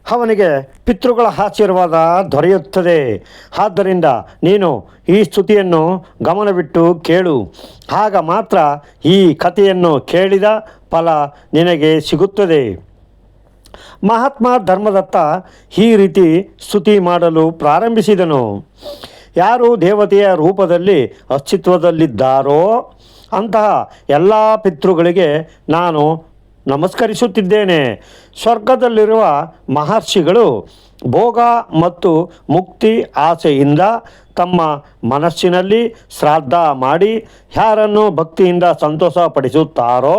ಅವನಿಗೆ ಪಿತೃಗಳ ಆಶೀರ್ವಾದ ದೊರೆಯುತ್ತದೆ. ಆದ್ದರಿಂದ ನೀನು ಈ ಸ್ತುತಿಯನ್ನು ಗಮನವಿಟ್ಟು ಕೇಳು. ಆಗ ಮಾತ್ರ ಈ ಕಥೆಯನ್ನು ಕೇಳಿದ ಫಲ ನಿನಗೆ ಸಿಗುತ್ತದೆ. ಮಹಾತ್ಮ ಧರ್ಮದತ್ತ ಈ ರೀತಿ ಸ್ತುತಿ ಮಾಡಲು ಪ್ರಾರಂಭಿಸಿದನು. ಯಾರು ದೇವತೆಯ ರೂಪದಲ್ಲಿ ಅಸ್ತಿತ್ವದಲ್ಲಿದ್ದಾರೋ ಅಂತಹ ಎಲ್ಲ ಪಿತೃಗಳಿಗೆ ನಾನು ನಮಸ್ಕರಿಸುತ್ತಿದ್ದೇನೆ. ಸ್ವರ್ಗದಲ್ಲಿರುವ ಮಹರ್ಷಿಗಳು ಭೋಗ ಮತ್ತು ಮುಕ್ತಿ ಆಸೆಯಿಂದ ತಮ್ಮ ಮನಸ್ಸಿನಲ್ಲಿ ಶ್ರಾದ್ದ ಮಾಡಿ ಯಾರನ್ನು ಭಕ್ತಿಯಿಂದ ಸಂತೋಷಪಡಿಸುತ್ತಾರೋ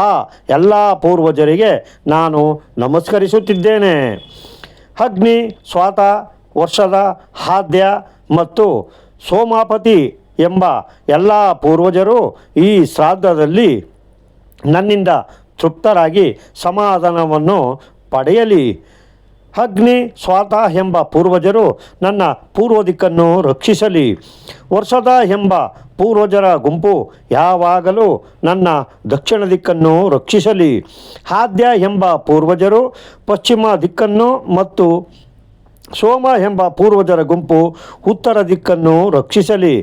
ಆ ಎಲ್ಲ ಪೂರ್ವಜರಿಗೆ ನಾನು ನಮಸ್ಕರಿಸುತ್ತಿದ್ದೇನೆ. ಅಗ್ನಿ, ಸ್ವಾತ, ವರ್ಷದ, ಆದ್ಯ ಮತ್ತು ಸೋಮಾಪತಿ ಎಂಬ ಎಲ್ಲ ಪೂರ್ವಜರು ಈ ಶ್ರಾದ್ದದಲ್ಲಿ ನನ್ನಿಂದ ತೃಪ್ತರಾಗಿ ಸಮಾಧಾನವನ್ನು ಪಡೆಯಲಿ. ಅಗ್ನಿ, ಸ್ವಾತ ಎಂಬ ಪೂರ್ವಜರು ನನ್ನ ಪೂರ್ವ ದಿಕ್ಕನ್ನು ರಕ್ಷಿಸಲಿ. ವರ್ಷದ ಎಂಬ ಪೂರ್ವಜರ ಗುಂಪು ಯಾವಾಗಲೂ ನನ್ನ ದಕ್ಷಿಣ ದಿಕ್ಕನ್ನು ರಕ್ಷಿಸಲಿ. ಆದ್ಯ ಎಂಬ ಪೂರ್ವಜರು ಪಶ್ಚಿಮ ದಿಕ್ಕನ್ನು ಮತ್ತು ಸೋಮ ಎಂಬ ಪೂರ್ವಜರ ಗುಂಪು ಉತ್ತರ ದಿಕ್ಕನ್ನು ರಕ್ಷಿಸಲಿ.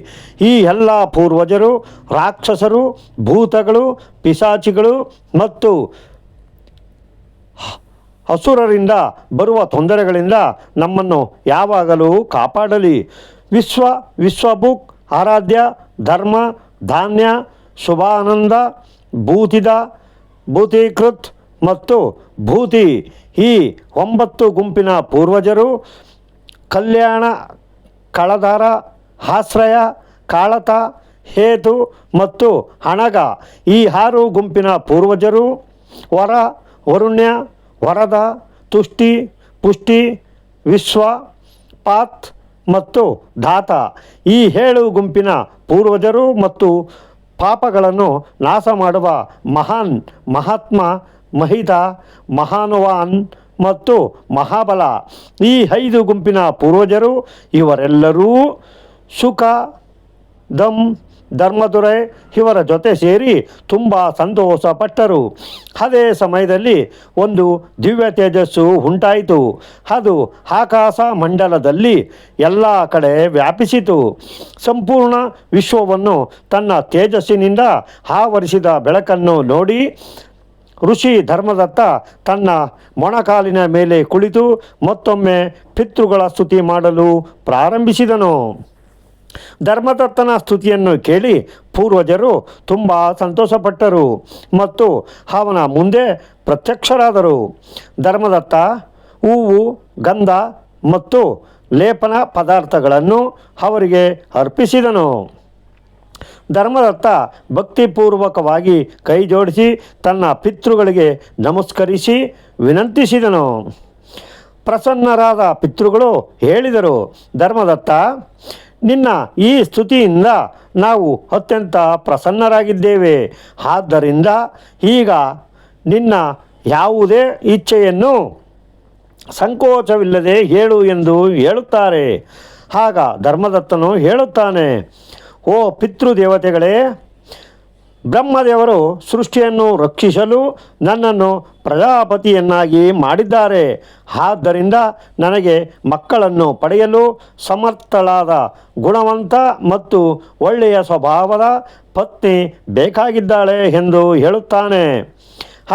ಈ ಎಲ್ಲ ಪೂರ್ವಜರು ರಾಕ್ಷಸರು, ಭೂತಗಳು, ಪಿಶಾಚಿಗಳು ಮತ್ತು ಅಸುರರಿಂದ ಬರುವ ತೊಂದರೆಗಳಿಂದ ನಮ್ಮನ್ನು ಯಾವಾಗಲೂ ಕಾಪಾಡಲಿ. ವಿಶ್ವಭುಕ್, ಆರಾಧ್ಯ, ಧರ್ಮ, ಧಾನ್ಯ, ಶುಭಾನಂದ, ಭೂತಿದ, ಭೂತೀಕೃತ್ ಮತ್ತು ಭೂತಿ ಈ 9 ಗುಂಪಿನ ಪೂರ್ವಜರು ಕಲ್ಯಾಣ, ಕಳದಾರ, ಆಶ್ರಯ, ಕಾಳತ, ಹೇತು ಮತ್ತು ಹಣಗ ಈ 6 ಗುಂಪಿನ ಪೂರ್ವಜರು ವರ, ವರುಣ್ಯ, ವರದ, ತುಷ್ಟಿ, ಪುಷ್ಟಿ, ವಿಶ್ವ, ಪಾತ್ ಮತ್ತು ಧಾತ ಈ 7 ಗುಂಪಿನ ಪೂರ್ವಜರು ಮತ್ತು ಪಾಪಗಳನ್ನು ನಾಶ ಮಾಡುವ ಮಹಾನ್, ಮಹಾತ್ಮ, ಮಹಿತ, ಮಹಾನುವಾನ್ ಮತ್ತು ಮಹಾಬಲ ಈ 5 ಗುಂಪಿನ ಪೂರ್ವಜರು ಇವರೆಲ್ಲರೂ ಸುಖ, ಧರ್ಮದೊರೆ ಇವರ ಜೊತೆ ಸೇರಿ ತುಂಬ ಸಂತೋಷಪಟ್ಟರು. ಅದೇ ಸಮಯದಲ್ಲಿ ಒಂದು ದಿವ್ಯ ತೇಜಸ್ಸು ಉಂಟಾಯಿತು. ಅದು ಆಕಾಶ ಮಂಡಲದಲ್ಲಿ ಎಲ್ಲ ಕಡೆ ವ್ಯಾಪಿಸಿತು. ಸಂಪೂರ್ಣ ವಿಶ್ವವನ್ನು ತನ್ನ ತೇಜಸ್ಸಿನಿಂದ ಆವರಿಸಿದ ಬೆಳಕನ್ನು ನೋಡಿ ಋಷಿ ಧರ್ಮದತ್ತ ತನ್ನ ಮೊಣಕಾಲಿನ ಮೇಲೆ ಕುಳಿತು ಮತ್ತೊಮ್ಮೆ ಪಿತೃಗಳ ಸ್ತುತಿ ಮಾಡಲು ಪ್ರಾರಂಭಿಸಿದನು. ಧರ್ಮದತ್ತನ ಸ್ತುತಿಯನ್ನು ಕೇಳಿ ಪೂರ್ವಜರು ತುಂಬ ಸಂತೋಷಪಟ್ಟರು ಮತ್ತು ಅವನ ಮುಂದೆ ಪ್ರತ್ಯಕ್ಷರಾದರು. ಧರ್ಮದತ್ತ ಹೂವು, ಗಂಧ ಮತ್ತು ಲೇಪನ ಪದಾರ್ಥಗಳನ್ನು ಅವರಿಗೆ ಅರ್ಪಿಸಿದನು. ಧರ್ಮದತ್ತ ಭಕ್ತಿಪೂರ್ವಕವಾಗಿ ಕೈ ಜೋಡಿಸಿ ತನ್ನ ಪಿತೃಗಳಿಗೆ ನಮಸ್ಕರಿಸಿ ವಿನಂತಿಸಿದನು. ಪ್ರಸನ್ನರಾದ ಪಿತೃಗಳು ಹೇಳಿದರು, ಧರ್ಮದತ್ತ, ನಿನ್ನ ಈ ಸ್ತುತಿಯಿಂದ ನಾವು ಅತ್ಯಂತ ಪ್ರಸನ್ನರಾಗಿದ್ದೇವೆ. ಆದ್ದರಿಂದ ಈಗ ನಿನ್ನ ಯಾವುದೇ ಇಚ್ಛೆಯನ್ನು ಸಂಕೋಚವಿಲ್ಲದೆ ಹೇಳು ಎಂದು ಹೇಳುತ್ತಾರೆ. ಆಗ ಧರ್ಮದತ್ತನು ಹೇಳುತ್ತಾನೆ, ಓ ಪಿತೃದೇವತೆಗಳೇ, ಬ್ರಹ್ಮದೇವರು ಸೃಷ್ಟಿಯನ್ನು ರಕ್ಷಿಸಲು ನನ್ನನ್ನು ಪ್ರಜಾಪತಿಯನ್ನಾಗಿ ಮಾಡಿದ್ದಾರೆ. ಆದ್ದರಿಂದ ನನಗೆ ಮಕ್ಕಳನ್ನು ಪಡೆಯಲು ಸಮರ್ಥಳಾದ, ಗುಣವಂತ ಮತ್ತು ಒಳ್ಳೆಯ ಸ್ವಭಾವದ ಪತ್ನಿ ಬೇಕಾಗಿದ್ದಾಳೆ ಎಂದು ಹೇಳುತ್ತಾನೆ.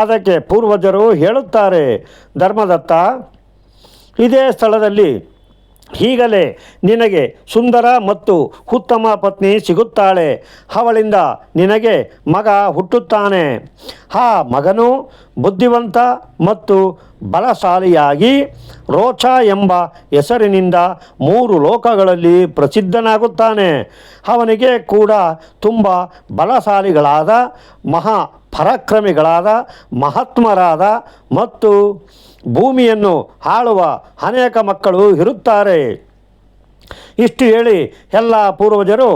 ಅದಕ್ಕೆ ಪೂರ್ವಜರು ಹೇಳುತ್ತಾರೆ, ಧರ್ಮದತ್ತ, ಇದೇ ಸ್ಥಳದಲ್ಲಿ ಈಗಲೇ ನಿನಗೆ ಸುಂದರ ಮತ್ತು ಉತ್ತಮ ಪತ್ನಿ ಸಿಗುತ್ತಾಳೆ. ಅವಳಿಂದ ನಿನಗೆ ಮಗ ಹುಟ್ಟುತ್ತಾನೆ. ಆ ಮಗನು ಬುದ್ಧಿವಂತ ಮತ್ತು ಬಲಶಾಲಿಯಾಗಿ ರೋಚ ಎಂಬ ಹೆಸರಿನಿಂದ 3 ಲೋಕಗಳಲ್ಲಿ ಪ್ರಸಿದ್ಧನಾಗುತ್ತಾನೆ. ಅವನಿಗೆ ಕೂಡ ತುಂಬ ಬಲಶಾಲಿಗಳಾದ, ಪರಾಕ್ರಮಿಗಳಾದ, ಮಹಾತ್ಮರಾದ ಮತ್ತು ಭೂಮಿಯನ್ನು ಆಳುವ ಅನೇಕ ಮಕ್ಕಳು ಇರುತ್ತಾರೆ. ಇಷ್ಟು ಹೇಳಿ ಎಲ್ಲ ಪೂರ್ವಜರು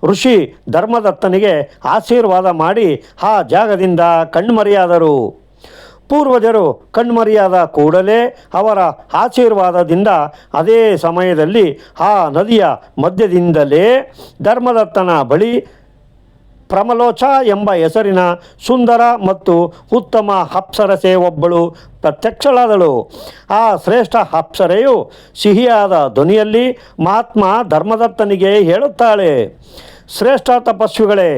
ಋಷಿ ಧರ್ಮದತ್ತನಿಗೆ ಆಶೀರ್ವಾದ ಮಾಡಿ ಆ ಜಾಗದಿಂದ ಕಣ್ಮರೆಯಾದರು. ಪೂರ್ವಜರು ಕಣ್ಮರೆಯಾದ ಕೂಡಲೇ ಅವರ ಆಶೀರ್ವಾದದಿಂದ ಅದೇ ಸಮಯದಲ್ಲಿ ಆ ನದಿಯ ಮಧ್ಯದಿಂದಲೇ ಧರ್ಮದತ್ತನ ಬಳಿ ಪ್ರಮಲೋಚ ಎಂಬ ಹೆಸರಿನ ಸುಂದರ ಮತ್ತು ಉತ್ತಮ ಅಪ್ಸರಸೆ ಒಬ್ಬಳು ಪ್ರತ್ಯಕ್ಷಳಾದಳು. ಆ ಶ್ರೇಷ್ಠ ಅಪ್ಸರೆಯು ಸಿಹಿಯಾದ ಧ್ವನಿಯಲ್ಲಿ ಮಹಾತ್ಮ ಧರ್ಮದತ್ತನಿಗೆ ಹೇಳುತ್ತಾಳೆ, ಶ್ರೇಷ್ಠ ತಪಸ್ವಿಗಳೇ,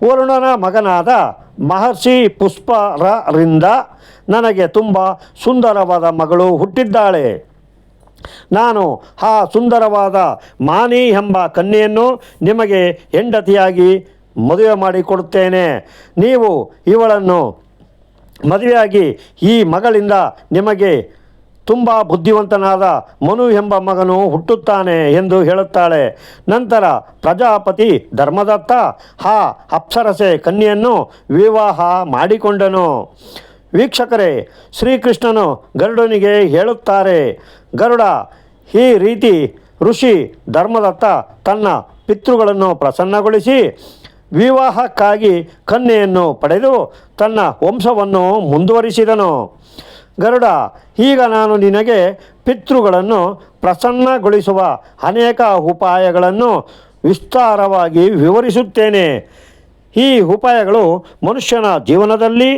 ವರುಣನ ಮಗನಾದ ಮಹರ್ಷಿ ಪುಷ್ಪರರಿಂದ ನನಗೆ ತುಂಬ ಸುಂದರವಾದ ಮಗಳು ಹುಟ್ಟಿದ್ದಾಳೆ. ನಾನು ಆ ಸುಂದರವಾದ ಮಾನಿ ಎಂಬ ಕನ್ಯೆಯನ್ನು ನಿಮಗೆ ಹೆಂಡತಿಯಾಗಿ ಮದುವೆ ಮಾಡಿಕೊಡುತ್ತೇನೆ. ನೀವು ಇವಳನ್ನು ಮದುವೆಯಾಗಿ ಈ ಮಗಳಿಂದ ನಿಮಗೆ ತುಂಬ ಬುದ್ಧಿವಂತನಾದ ಮನು ಎಂಬ ಮಗನು ಹುಟ್ಟುತ್ತಾನೆ ಎಂದು ಹೇಳುತ್ತಾಳೆ. ನಂತರ ಪ್ರಜಾಪತಿ ಧರ್ಮದತ್ತ ಆ ಅಪ್ಸರಸೆ ಕನ್ಯೆಯನ್ನು ವಿವಾಹ ಮಾಡಿಕೊಂಡನು. ವೀಕ್ಷಕರೇ, ಶ್ರೀಕೃಷ್ಣನು ಗರುಡನಿಗೆ ಹೇಳುತ್ತಾರೆ, ಗರುಡ, ಈ ರೀತಿ ಋಷಿ ಧರ್ಮದತ್ತ ತನ್ನ ಪಿತೃಗಳನ್ನು ಪ್ರಸನ್ನಗೊಳಿಸಿ ವಿವಾಹಕ್ಕಾಗಿ ಕನ್ಯೆಯನ್ನು ಪಡೆದು ತನ್ನ ವಂಶವನ್ನು ಮುಂದುವರಿಸಿದನು. ಗರುಡ, ಈಗ ನಾನು ನಿನಗೆ ಪಿತೃಗಳನ್ನು ಪ್ರಸನ್ನಗೊಳಿಸುವ ಅನೇಕ ಉಪಾಯಗಳನ್ನು ವಿಸ್ತಾರವಾಗಿ ವಿವರಿಸುತ್ತೇನೆ. ಈ ಉಪಾಯಗಳು ಮನುಷ್ಯನ ಜೀವನದಲ್ಲಿ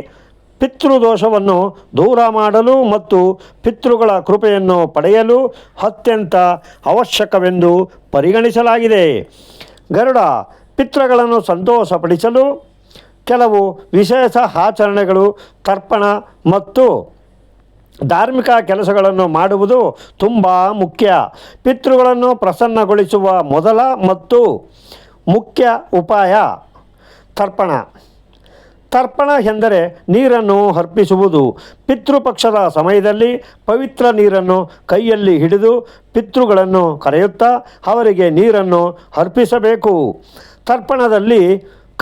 ಪಿತೃದೋಷವನ್ನು ದೂರ ಮಾಡಲು ಮತ್ತು ಪಿತೃಗಳ ಕೃಪೆಯನ್ನು ಪಡೆಯಲು ಅತ್ಯಂತ ಅವಶ್ಯಕವೆಂದು ಪರಿಗಣಿಸಲಾಗಿದೆ. ಗರುಡ, ಪಿತೃಗಳನ್ನು ಸಂತೋಷಪಡಿಸಲು ಕೆಲವು ವಿಶೇಷ ಆಚರಣೆಗಳು, ತರ್ಪಣ ಮತ್ತು ಧಾರ್ಮಿಕ ಕೆಲಸಗಳನ್ನು ಮಾಡುವುದು ತುಂಬ ಮುಖ್ಯ. ಪಿತೃಗಳನ್ನು ಪ್ರಸನ್ನಗೊಳಿಸುವ ಮೊದಲ ಮತ್ತು ಮುಖ್ಯ ಉಪಾಯ ತರ್ಪಣ. ತರ್ಪಣ ಎಂದರೆ ನೀರನ್ನು ಅರ್ಪಿಸುವುದು. ಪಿತೃಪಕ್ಷದ ಸಮಯದಲ್ಲಿ ಪವಿತ್ರ ನೀರನ್ನು ಕೈಯಲ್ಲಿ ಹಿಡಿದು ಪಿತೃಗಳನ್ನು ಕರೆಯುತ್ತಾ ಅವರಿಗೆ ನೀರನ್ನು ಅರ್ಪಿಸಬೇಕು. ತರ್ಪಣದಲ್ಲಿ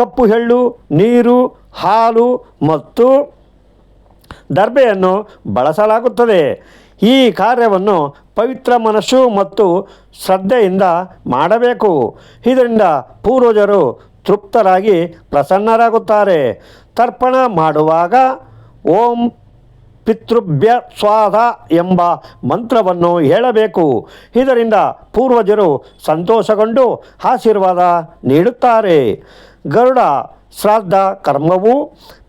ಕಪ್ಪು ಎಳ್ಳು, ನೀರು, ಹಾಲು ಮತ್ತು ದರ್ಬೆಯನ್ನು ಬಳಸಲಾಗುತ್ತದೆ. ಈ ಕಾರ್ಯವನ್ನು ಪವಿತ್ರ ಮನಸ್ಸು ಮತ್ತು ಶ್ರದ್ಧೆಯಿಂದ ಮಾಡಬೇಕು. ಇದರಿಂದ ಪೂರ್ವಜರು ತೃಪ್ತರಾಗಿ ಪ್ರಸನ್ನರಾಗುತ್ತಾರೆ. ತರ್ಪಣ ಮಾಡುವಾಗ ಓಂ ಪಿತೃಭ್ಯ ಸ್ವಾಹ ಎಂಬ ಮಂತ್ರವನ್ನು ಹೇಳಬೇಕು. ಇದರಿಂದ ಪೂರ್ವಜರು ಸಂತೋಷಗೊಂಡು ಆಶೀರ್ವಾದ ನೀಡುತ್ತಾರೆ. ಗರುಡ ಶ್ರಾದ್ದ ಕರ್ಮವು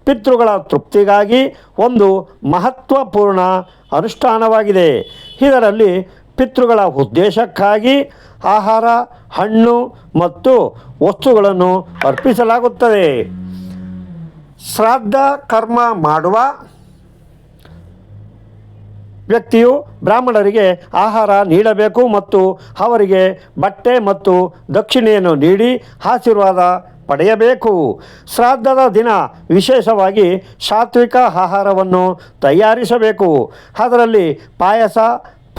ಪಿತೃಗಳ ತೃಪ್ತಿಗಾಗಿ ಒಂದು ಮಹತ್ವಪೂರ್ಣ ಅನುಷ್ಠಾನವಾಗಿದೆ. ಇದರಲ್ಲಿ ಪಿತೃಗಳ ಉದ್ದೇಶಕ್ಕಾಗಿ ಆಹಾರ, ಹಣ್ಣು ಮತ್ತು ವಸ್ತುಗಳನ್ನು ಅರ್ಪಿಸಲಾಗುತ್ತದೆ. ಶ್ರಾದ್ದ ಕರ್ಮ ಮಾಡುವ ವ್ಯಕ್ತಿಯು ಬ್ರಾಹ್ಮಣರಿಗೆ ಆಹಾರ ನೀಡಬೇಕು ಮತ್ತು ಅವರಿಗೆ ಬಟ್ಟೆ ಮತ್ತು ದಕ್ಷಿಣೆಯನ್ನು ನೀಡಿ ಆಶೀರ್ವಾದ ಪಡೆಯಬೇಕು. ಶ್ರಾದ್ದದ ದಿನ ವಿಶೇಷವಾಗಿ ಸಾತ್ವಿಕ ಆಹಾರವನ್ನು ತಯಾರಿಸಬೇಕು. ಅದರಲ್ಲಿ ಪಾಯಸ,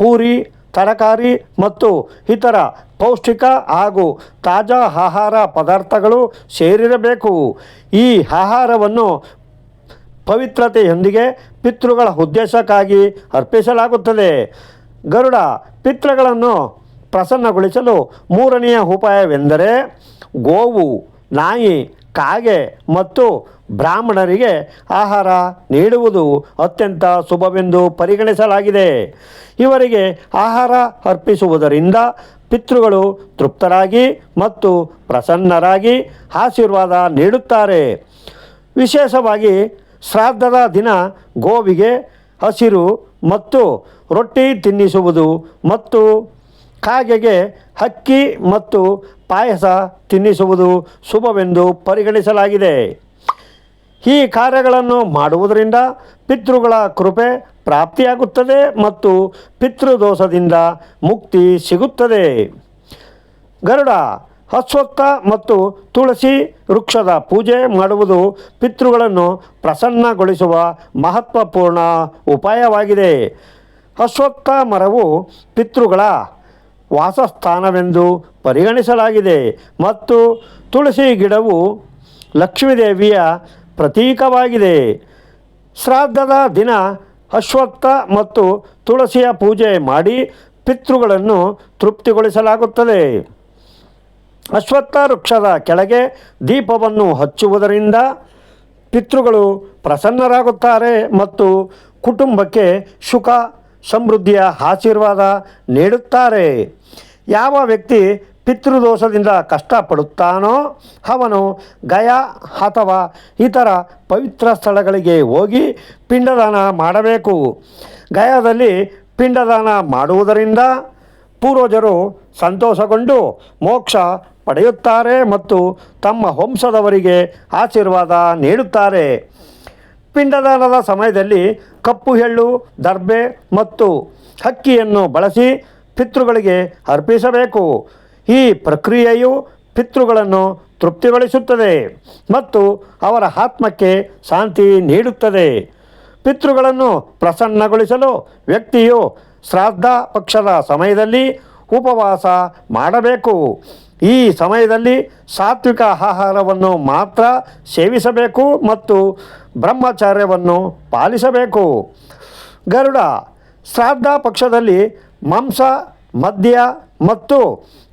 ಪೂರಿ, ತರಕಾರಿ ಮತ್ತು ಇತರ ಪೌಷ್ಟಿಕ ಹಾಗೂ ತಾಜಾ ಆಹಾರ ಪದಾರ್ಥಗಳು ಸೇರಿರಬೇಕು. ಈ ಆಹಾರವನ್ನು ಪವಿತ್ರತೆಯೊಂದಿಗೆ ಪಿತೃಗಳ ಉದ್ದೇಶಕ್ಕಾಗಿ ಅರ್ಪಿಸಲಾಗುತ್ತದೆ. ಗರುಡ ಪಿತೃಗಳನ್ನು ಪ್ರಸನ್ನಗೊಳಿಸಲು ಮೂರನೆಯ ಉಪಾಯವೆಂದರೆ ಗೋವು, ನಾಯಿ, ಕಾಗೆ ಮತ್ತು ಬ್ರಾಹ್ಮಣರಿಗೆ ಆಹಾರ ನೀಡುವುದು ಅತ್ಯಂತ ಶುಭವೆಂದು ಪರಿಗಣಿಸಲಾಗಿದೆ. ಇವರಿಗೆ ಆಹಾರ ಅರ್ಪಿಸುವುದರಿಂದ ಪಿತೃಗಳು ತೃಪ್ತರಾಗಿ ಮತ್ತು ಪ್ರಸನ್ನರಾಗಿ ಆಶೀರ್ವಾದ ನೀಡುತ್ತಾರೆ. ವಿಶೇಷವಾಗಿ ಶ್ರಾದ್ದದ ದಿನ ಗೋವಿಗೆ ಹಸಿರು ಮತ್ತು ರೊಟ್ಟಿ ತಿನ್ನಿಸುವುದು ಮತ್ತು ಕಾಗೆಗೆ ಅಕ್ಕಿ ಮತ್ತು ಪಾಯಸ ತಿನ್ನಿಸುವುದು ಶುಭವೆಂದು ಪರಿಗಣಿಸಲಾಗಿದೆ. ಈ ಕಾರ್ಯಗಳನ್ನು ಮಾಡುವುದರಿಂದ ಪಿತೃಗಳ ಕೃಪೆ ಪ್ರಾಪ್ತಿಯಾಗುತ್ತದೆ ಮತ್ತು ಪಿತೃದೋಷದಿಂದ ಮುಕ್ತಿ ಸಿಗುತ್ತದೆ. ಗರುಡ ಅಶ್ವತ್ಥ ಮತ್ತು ತುಳಸಿ ವೃಕ್ಷದ ಪೂಜೆ ಮಾಡುವುದು ಪಿತೃಗಳನ್ನು ಪ್ರಸನ್ನಗೊಳಿಸುವ ಮಹತ್ವಪೂರ್ಣ ಉಪಾಯವಾಗಿದೆ. ಅಶ್ವತ್ಥ ಮರವು ಪಿತೃಗಳ ವಾಸಸ್ಥಾನವೆಂದು ಪರಿಗಣಿಸಲಾಗಿದೆ ಮತ್ತು ತುಳಸಿ ಗಿಡವು ಲಕ್ಷ್ಮೀದೇವಿಯ ಪ್ರತೀಕವಾಗಿದೆ. ಶ್ರಾದ್ದದ ದಿನ ಅಶ್ವತ್ಥ ಮತ್ತು ತುಳಸಿಯ ಪೂಜೆ ಮಾಡಿ ಪಿತೃಗಳನ್ನು ತೃಪ್ತಿಗೊಳಿಸಲಾಗುತ್ತದೆ. ಅಶ್ವತ್ಥ ವೃಕ್ಷದ ಕೆಳಗೆ ದೀಪವನ್ನು ಹಚ್ಚುವುದರಿಂದ ಪಿತೃಗಳು ಪ್ರಸನ್ನರಾಗುತ್ತಾರೆ ಮತ್ತು ಕುಟುಂಬಕ್ಕೆ ಸುಖ ಸಮೃದ್ಧಿಯ ಆಶೀರ್ವಾದ ನೀಡುತ್ತಾರೆ. ಯಾವ ವ್ಯಕ್ತಿ ಪಿತೃದೋಷದಿಂದ ಕಷ್ಟಪಡುತ್ತಾನೋ ಅವನು ಗಯಾ ಅಥವಾ ಇತರ ಪವಿತ್ರ ಸ್ಥಳಗಳಿಗೆ ಹೋಗಿ ಪಿಂಡದಾನ ಮಾಡಬೇಕು. ಗಯಾದಲ್ಲಿ ಪಿಂಡದಾನ ಮಾಡುವುದರಿಂದ ಪೂರ್ವಜರು ಸಂತೋಷಗೊಂಡು ಮೋಕ್ಷ ಪಡೆಯುತ್ತಾರೆ ಮತ್ತು ತಮ್ಮ ವಂಶದವರಿಗೆ ಆಶೀರ್ವಾದ ನೀಡುತ್ತಾರೆ. ಪಿಂಡದಾನದ ಸಮಯದಲ್ಲಿ ಕಪ್ಪು ಎಳ್ಳು, ದರ್ಬೆ ಮತ್ತು ಅಕ್ಕಿಯನ್ನು ಬಳಸಿ ಪಿತೃಗಳಿಗೆ ಅರ್ಪಿಸಬೇಕು. ಈ ಪ್ರಕ್ರಿಯೆಯು ಪಿತೃಗಳನ್ನು ತೃಪ್ತಿಗೊಳಿಸುತ್ತದೆ ಮತ್ತು ಅವರ ಆತ್ಮಕ್ಕೆ ಶಾಂತಿ ನೀಡುತ್ತದೆ. ಪಿತೃಗಳನ್ನು ಪ್ರಸನ್ನಗೊಳಿಸಲು ವ್ಯಕ್ತಿಯು ಶ್ರಾದ್ದ ಪಕ್ಷದ ಸಮಯದಲ್ಲಿ ಉಪವಾಸ ಮಾಡಬೇಕು. ಈ ಸಮಯದಲ್ಲಿ ಸಾತ್ವಿಕ ಆಹಾರವನ್ನು ಮಾತ್ರ ಸೇವಿಸಬೇಕು ಮತ್ತು ಬ್ರಹ್ಮಚರ್ಯವನ್ನು ಪಾಲಿಸಬೇಕು. ಗರುಡ ಶ್ರಾದ್ದ ಪಕ್ಷದಲ್ಲಿ ಮಾಂಸ, ಮದ್ಯ ಮತ್ತು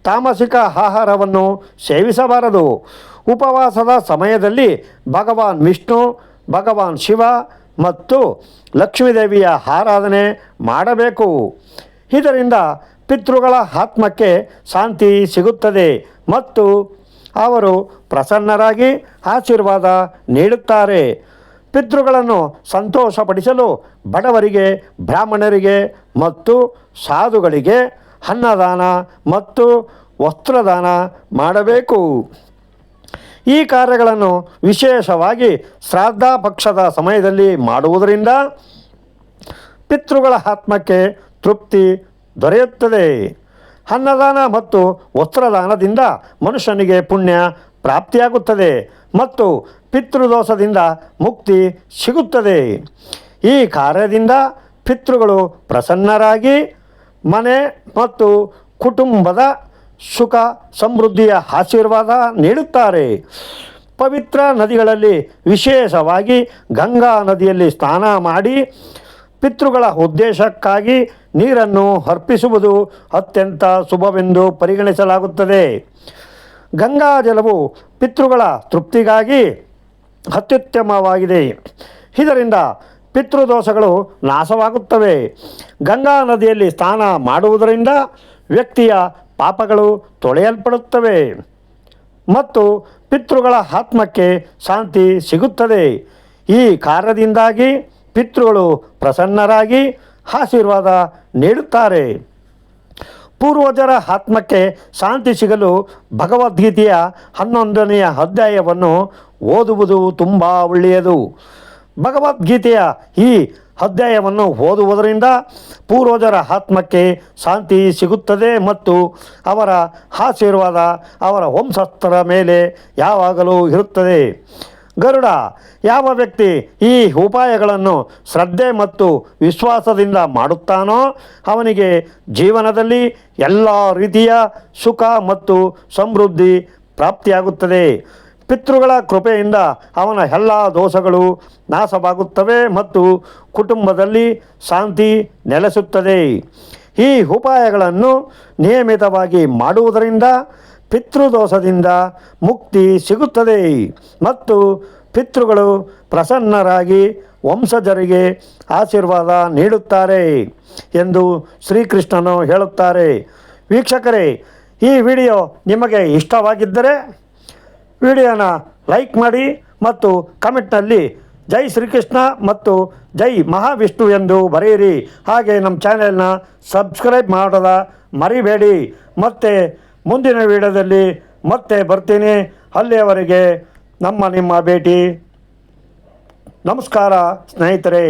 ತಾಮಸಿಕ ಆಹಾರವನ್ನು ಸೇವಿಸಬಾರದು. ಉಪವಾಸದ ಸಮಯದಲ್ಲಿ ಭಗವಾನ್ ವಿಷ್ಣು, ಭಗವಾನ್ ಶಿವ ಮತ್ತು ಲಕ್ಷ್ಮೀದೇವಿಯ ಆರಾಧನೆ ಮಾಡಬೇಕು. ಇದರಿಂದ ಪಿತೃಗಳ ಆತ್ಮಕ್ಕೆ ಶಾಂತಿ ಸಿಗುತ್ತದೆ ಮತ್ತು ಅವರು ಪ್ರಸನ್ನರಾಗಿ ಆಶೀರ್ವಾದ ನೀಡುತ್ತಾರೆ. ಪಿತೃಗಳನ್ನು ಸಂತೋಷಪಡಿಸಲು ಬಡವರಿಗೆ, ಬ್ರಾಹ್ಮಣರಿಗೆ ಮತ್ತು ಸಾಧುಗಳಿಗೆ ಅನ್ನದಾನ ಮತ್ತು ವಸ್ತ್ರದಾನ ಮಾಡಬೇಕು. ಈ ಕಾರ್ಯಗಳನ್ನು ವಿಶೇಷವಾಗಿ ಶ್ರಾದ್ದ ಪಕ್ಷದ ಸಮಯದಲ್ಲಿ ಮಾಡುವುದರಿಂದ ಪಿತೃಗಳ ಆತ್ಮಕ್ಕೆ ತೃಪ್ತಿ ದೊರೆಯುತ್ತದೆ. ಅನ್ನದಾನ ಮತ್ತು ವಸ್ತ್ರದಾನದಿಂದ ಮನುಷ್ಯನಿಗೆ ಪುಣ್ಯ ಪ್ರಾಪ್ತಿಯಾಗುತ್ತದೆ ಮತ್ತು ಪಿತೃದೋಷದಿಂದ ಮುಕ್ತಿ ಸಿಗುತ್ತದೆ. ಈ ಕಾರ್ಯದಿಂದ ಪಿತೃಗಳು ಪ್ರಸನ್ನರಾಗಿ ಮನೆ ಮತ್ತು ಕುಟುಂಬದ ಸುಖ ಸಮೃದ್ಧಿಯ ಆಶೀರ್ವಾದ ನೀಡುತ್ತಾರೆ. ಪವಿತ್ರ ನದಿಗಳಲ್ಲಿ, ವಿಶೇಷವಾಗಿ ಗಂಗಾ ನದಿಯಲ್ಲಿ ಸ್ನಾನ ಮಾಡಿ ಪಿತೃಗಳ ಉದ್ದೇಶಕ್ಕಾಗಿ ನೀರನ್ನು ಅರ್ಪಿಸುವುದು ಅತ್ಯಂತ ಶುಭವೆಂದು ಪರಿಗಣಿಸಲಾಗುತ್ತದೆ. ಗಂಗಾ ಜಲವು ಪಿತೃಗಳ ತೃಪ್ತಿಗಾಗಿ ಅತ್ಯುತ್ತಮವಾಗಿದೆ. ಇದರಿಂದ ಪಿತೃದೋಷಗಳು ನಾಶವಾಗುತ್ತವೆ. ಗಂಗಾ ನದಿಯಲ್ಲಿ ಸ್ನಾನ ಮಾಡುವುದರಿಂದ ವ್ಯಕ್ತಿಯ ಪಾಪಗಳು ತೊಳೆಯಲ್ಪಡುತ್ತವೆ ಮತ್ತು ಪಿತೃಗಳ ಆತ್ಮಕ್ಕೆ ಶಾಂತಿ ಸಿಗುತ್ತದೆ. ಈ ಕಾರ್ಯದಿಂದಾಗಿ ಪಿತೃಗಳು ಪ್ರಸನ್ನರಾಗಿ ಆಶೀರ್ವಾದ ನೀಡುತ್ತಾರೆ. ಪೂರ್ವಜರ ಆತ್ಮಕ್ಕೆ ಶಾಂತಿ ಸಿಗಲು ಭಗವದ್ಗೀತೆಯ 11ನೇ ಅಧ್ಯಾಯವನ್ನು ಓದುವುದು ತುಂಬ ಒಳ್ಳೆಯದು. ಭಗವದ್ಗೀತೆಯ ಈ ಅಧ್ಯಾಯವನ್ನು ಓದುವುದರಿಂದ ಪೂರ್ವಜರ ಆತ್ಮಕ್ಕೆ ಶಾಂತಿ ಸಿಗುತ್ತದೆ ಮತ್ತು ಅವರ ಆಶೀರ್ವಾದ ಅವರ ವಂಶಸ್ಥರ ಮೇಲೆ ಯಾವಾಗಲೂ ಇರುತ್ತದೆ. ಗರುಡ ಯಾವ ವ್ಯಕ್ತಿ ಈ ಉಪಾಯಗಳನ್ನು ಶ್ರದ್ಧೆ ಮತ್ತು ವಿಶ್ವಾಸದಿಂದ ಮಾಡುತ್ತಾನೋ ಅವನಿಗೆ ಜೀವನದಲ್ಲಿ ಎಲ್ಲ ರೀತಿಯ ಸುಖ ಮತ್ತು ಸಮೃದ್ಧಿ ಪ್ರಾಪ್ತಿಯಾಗುತ್ತದೆ. ಪಿತೃಗಳ ಕೃಪೆಯಿಂದ ಅವನ ಎಲ್ಲ ದೋಷಗಳು ನಾಶವಾಗುತ್ತವೆ ಮತ್ತು ಕುಟುಂಬದಲ್ಲಿ ಶಾಂತಿ ನೆಲೆಸುತ್ತದೆ. ಈ ಉಪಾಯಗಳನ್ನು ನಿಯಮಿತವಾಗಿ ಮಾಡುವುದರಿಂದ ಪಿತೃದೋಷದಿಂದ ಮುಕ್ತಿ ಸಿಗುತ್ತದೆ ಮತ್ತು ಪಿತೃಗಳು ಪ್ರಸನ್ನರಾಗಿ ವಂಶಜರಿಗೆ ಆಶೀರ್ವಾದ ನೀಡುತ್ತಾರೆ ಎಂದು ಶ್ರೀಕೃಷ್ಣನು ಹೇಳುತ್ತಾರೆ. ವೀಕ್ಷಕರೇ, ಈ ವಿಡಿಯೋ ನಿಮಗೆ ಇಷ್ಟವಾಗಿದ್ದರೆ ವಿಡಿಯೋನ ಲೈಕ್ ಮಾಡಿ ಮತ್ತು ಕಮೆಂಟ್ನಲ್ಲಿ ಜೈ ಶ್ರೀಕೃಷ್ಣ ಮತ್ತು ಜೈ ಮಹಾವಿಷ್ಣು ಎಂದು ಬರೆಯಿರಿ. ಹಾಗೆ ನಮ್ಮ ಚಾನೆಲ್ನ ಸಬ್ಸ್ಕ್ರೈಬ್ ಮಾಡೋದ ಮರಿಬೇಡಿ. ಮತ್ತೆ ಮುಂದಿನ ವಿಡಿಯೋದಲ್ಲಿ ಮತ್ತೆ ಬರ್ತೀನಿ. ಅಲ್ಲಿಯವರೆಗೆ ನಿಮ್ಮ ಭೇಟಿ. ನಮಸ್ಕಾರ ಸ್ನೇಹಿತರೆ.